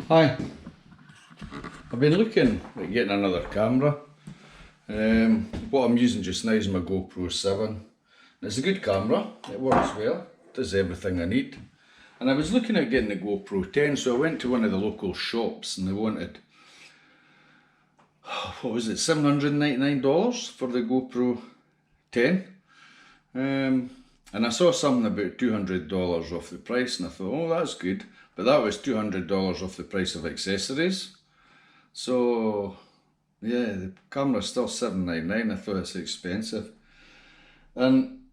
Hi, I've been looking at getting another camera. What I'm using just now is my Gopro 7. It's a good camera, it works well, does everything I need. And I was looking at getting the GoPro 10, so I went to one of the local shops and they wanted, what was it, $799 for the GoPro 10. And I saw something about $200 off the price and I thought, oh, that's good. But that was $200 off the price of accessories. So yeah, the camera's still $799. I thought it's expensive. And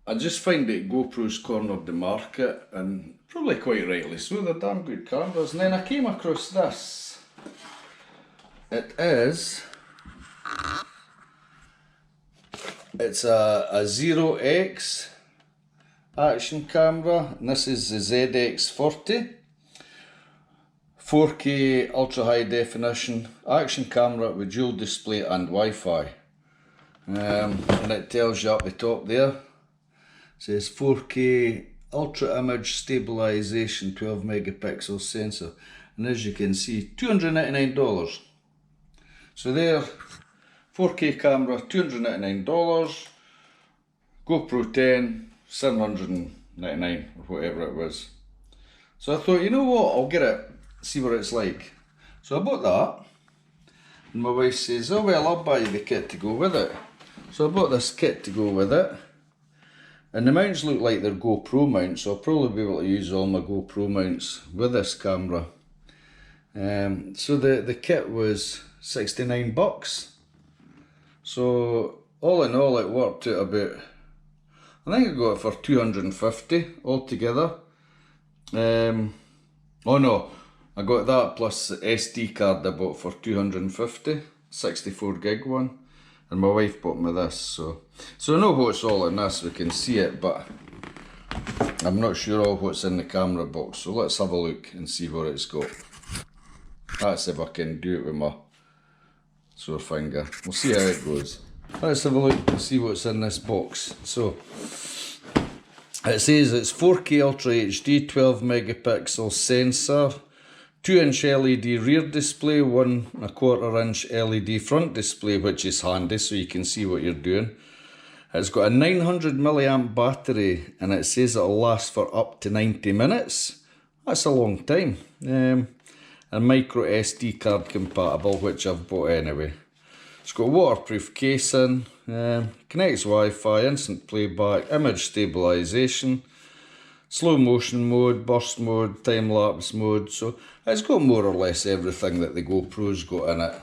I just find that GoPro's cornered the market, and probably quite rightly so. They're damn good cameras. And then I came across this. It's a 0x action camera, and this is the ZX40 4K ultra high definition action camera with dual display and Wi-Fi. And it tells you up the top there, it says 4K ultra image stabilization 12 megapixel sensor, and as you can see, $299. so there, 4K camera, $299, GoPro 10, $799 or whatever it was. So I thought, you know what, I'll get it, see what it's like. So I bought that, and my wife says, oh well, I'll buy you the kit to go with it. So I bought this kit to go with it, and the mounts look like they're GoPro mounts, so I'll probably be able to use all my GoPro mounts with this camera. So the kit was $69. So all in all, it worked out about, I think I got it for $250 altogether. Oh no, I got that plus the SD card I bought for $250, 64 gig one, and my wife bought me this. So I know what's all in this, we can see it, but I'm not sure all what's in the camera box. So let's have a look and see what it's got. That's if I can do it with my sore finger. We'll see how it goes. Let's have a look and see what's in this box. So it says it's 4K Ultra HD 12 megapixel sensor, 2-inch LED rear display, 1 1/4 inch LED front display, which is handy so you can see what you're doing. It's got a 900 milliamp battery, and it says it'll last for up to 90 minutes. That's a long time. And micro SD card compatible, which I've bought anyway. It's got waterproof casing, connects Wi-Fi, instant playback, image stabilization, slow motion mode, burst mode, time-lapse mode. So it's got more or less everything that the GoPro's got in it.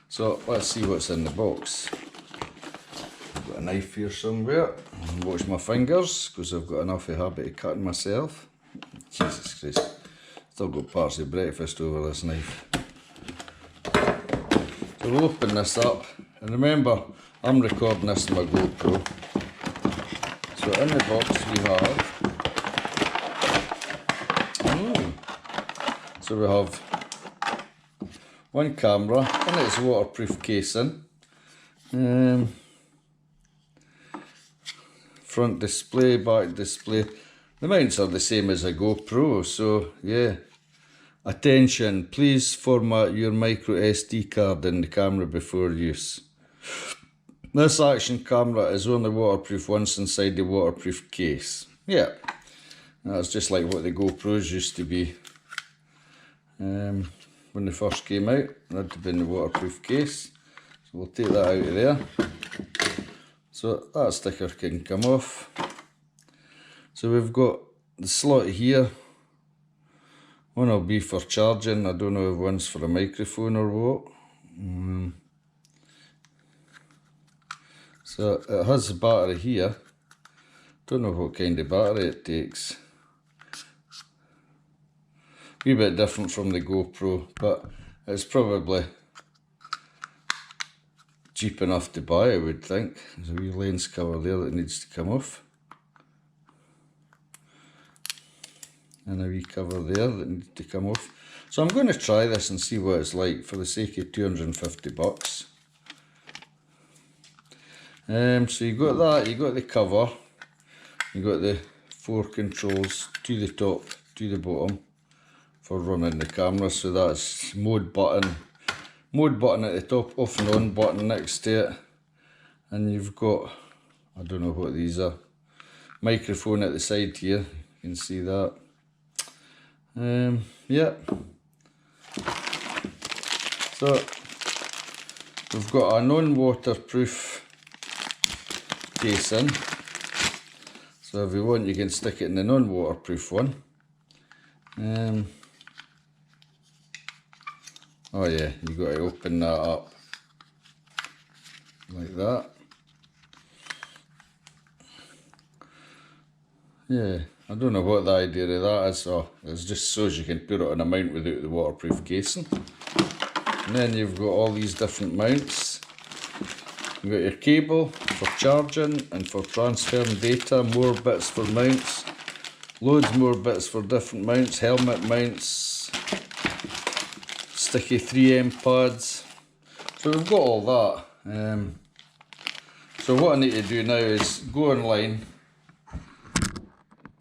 So let's see what's in the box. I've got a knife here somewhere. Watch my fingers, because I've got enough of a habit of cutting myself. Jesus Christ. Still got parts of breakfast over this knife. So we'll open this up, and remember, I'm recording this on my GoPro. So in the box we have, one camera, and it's waterproof casing. Front display, back display. The mounts are the same as a GoPro, so yeah. Attention, please format your micro SD card in the camera before use. This action camera is only waterproof once inside the waterproof case. Yeah, that's just like what the GoPros used to be. When they first came out, they had to be in the waterproof case. So we'll take that out of there. So that sticker can come off. So we've got the slot here. One will be for charging. I don't know if one's for a microphone or what. So it has a battery here. Don't know what kind of battery it takes. A wee bit different from the GoPro, but it's probably cheap enough to buy, I would think. There's a wee lens cover there that needs to come off. And a wee cover there that needs to come off. So I'm going to try this and see what it's like for the sake of $250. So you got that, you got the cover, you got the 4 controls to the top, to the bottom, for running the camera. So that's mode button at the top, off and on button next to it, and you've got, I don't know what these are, microphone at the side here, you can see that. Yeah, so we've got a non-waterproof casing, so if you want you can stick it in the non-waterproof one. Oh yeah, you got to open that up like that. Yeah, I don't know what the idea of that is. Oh, it's just so as you can put it on a mount without the waterproof casing. And then you've got all these different mounts. You've got your cable for charging and for transferring data, more bits for mounts, loads more bits for different mounts, helmet mounts, sticky 3M pads. So we've got all that. So what I need to do now is go online,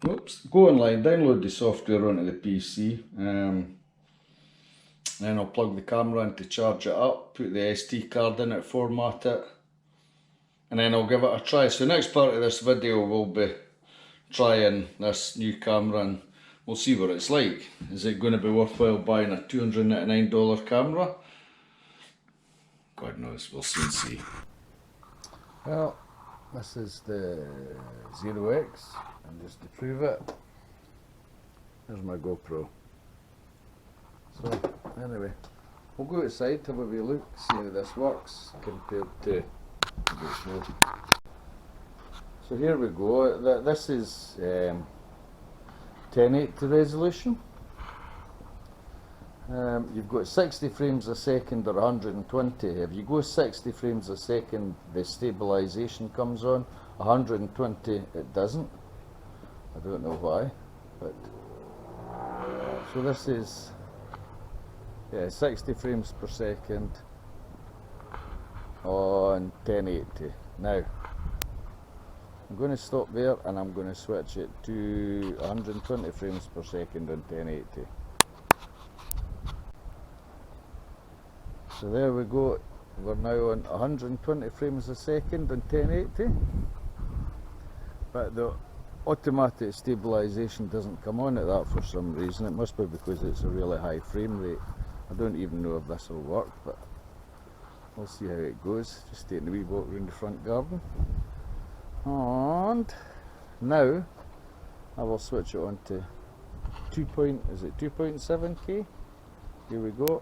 download the software onto the PC, then I'll plug the camera in to charge it up, put the SD card in it, format it, and then I'll give it a try. So the next part of this video will be trying this new camera, and we'll see what it's like. Is it going to be worthwhile buying a $299 camera? God knows, we'll soon see. Well, this is the 0X, and just to prove it, here's my Gopro. So anyway, we'll go outside, have a wee look, see how this works compared to Gopro. So here we go. This is 1080 resolution. You've got 60 frames a second or 120. If you go 60 frames a second, the stabilization comes on. 120 it doesn't. I don't know why, but so this is 60 frames per second on 1080. Now I'm going to stop there and I'm going to switch it to 120 frames per second on 1080. So there we go, we're now on 120 frames a second on 1080, but the automatic stabilization doesn't come on at that for some reason. It must be because it's a really high frame rate. I don't even know if this will work, but we'll see how it goes. Just taking a wee walk around the front garden. And now I will switch it on to 2.7K. Here we go.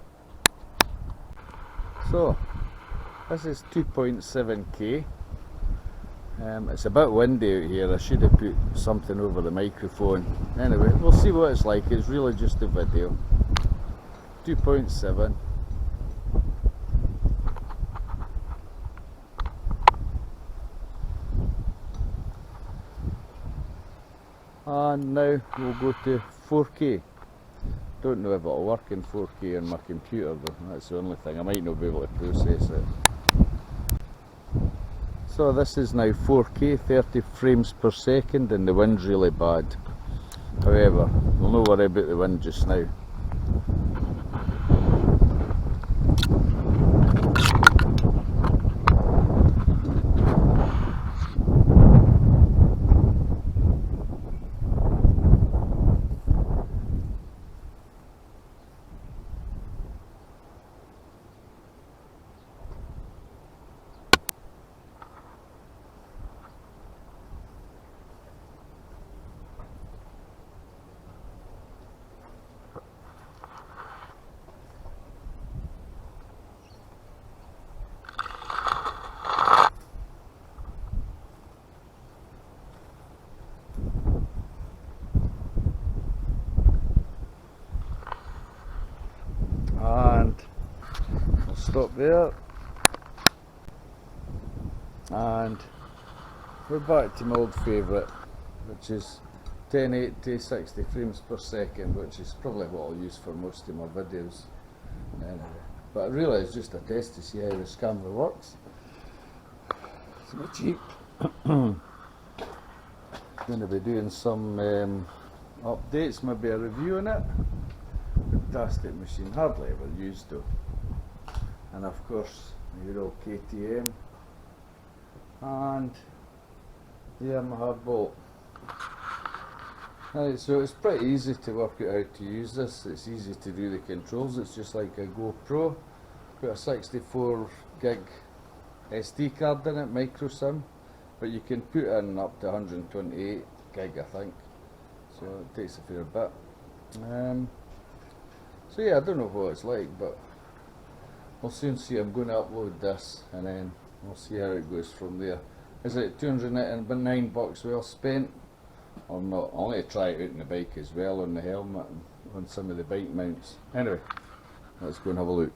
So this is 2.7K. It's a bit windy out here. I should have put something over the microphone. Anyway, we'll see what it's like. It's really just a video. 2.7. And now we'll go to 4K. Don't know if it'll work in 4K on my computer though, that's the only thing. I might not be able to process it. So this is now 4K, 30 frames per second, and the wind's really bad. However, we'll not worry about the wind just now. And I'll stop there, and we're back to my old favourite, which is 1080 60 frames per second, which is probably what I'll use for most of my videos. Anyway, but really it's just a test to see how this camera works. It's not cheap. Going to be doing some updates, maybe a review on it. fantastic machine, hardly ever used though. And of course your old KTM and the Yamaha bolt. Right, so it's pretty easy to work out how to use this. It's easy to do the controls. It's just like a GoPro. Put a 64 gig SD card in it, micro SIM, but you can put in up to 128 gig, I think. So it takes a fair bit. So yeah, I don't know what it's like, but we'll soon see. I'm going to upload this and then we'll see how it goes from there. Is it $209 well spent or not? I'm going to try it out on the bike as well, on the helmet and on some of the bike mounts. Anyway, let's go and have a look.